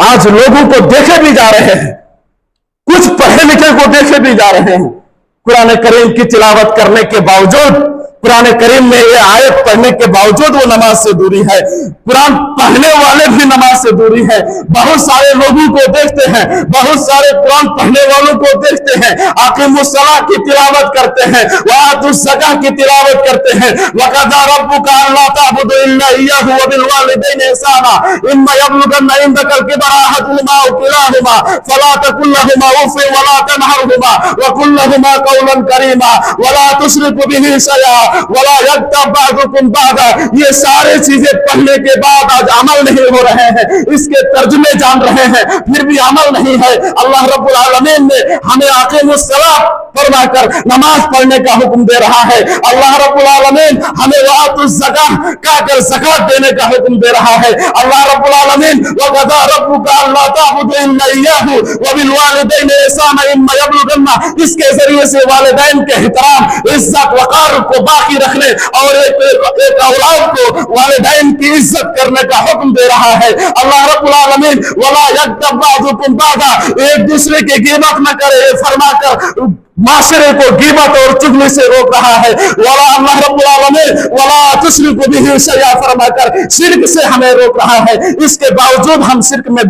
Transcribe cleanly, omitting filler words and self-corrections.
آج لوگوں کو دیکھے بھی جا رہے ہیں، کچھ پڑھے لکھے کو دیکھے بھی جا رہے ہیں، قرآن کریم کی تلاوت کرنے کے باوجود، قرآن کریم میں یہ آیت پڑھنے کے باوجود وہ نماز سے دوری ہے، قرآن پڑھنے والے بھی نماز سے دوری ہے۔ بہت سارے لوگوں کو دیکھتے ہیں، بہت سارے قرآن پڑھنے والوں کو دیکھتے ہیں، اقیموا الصلاۃ کی تلاوت کرتے ہیں، وآتوا الزکاۃ کی تلاوت کرتے ہیں، وقضى ربك الا تعبدوا الا اياه وبالوالدين احسانا اما يبلغن عندك الكبر احدهما او كلاهما فلا تقل لهما اف ولا تنهرهما وقل لهما قولا كريما ولا تشرك به شيئا ولا يغتب بعضكم بعضا۔ یہ سارے چیزیں پڑھنے کے بعد آج عمل نہیں ہو رہے ہیں، اس کے ترجمے جان رہے ہیں پھر بھی عمل نہیں ہے۔ اللہ رب العالمین نے ہمیں اقیموا الصلاۃ فرما کر نماز پڑھنے کا حکم دے رہا ہے، اللہ رب العالمین ہمیں وآتوا الزکاۃ کہہ کر زکات دینے کا حکم دے رہا ہے، اللہ رب العالمین وقضى ربك الا تعبدوا الا اياه وبالوالدين احسانا اما يبلغن، اس کے ذریعے سے والدین کے احترام، عزت وقار کو باقی رکھنے اور ایک اولاد کو والدین کی عزت کرنے کا حکم دے رہا ہے۔ اللہ رب العالمین ولا يغتب بعضكم بعضا، ایک دوسرے کی غیبت نہ کرے فرما کر معاشرے کو غیبت اور چغلی سے روک رہا ہے، ولا اللہ رب العالمین ولا تشرکوا به شیئا فرما کر شرک سے ہمیں روک رہا ہے۔ اس کے باوجود ہم شرک میں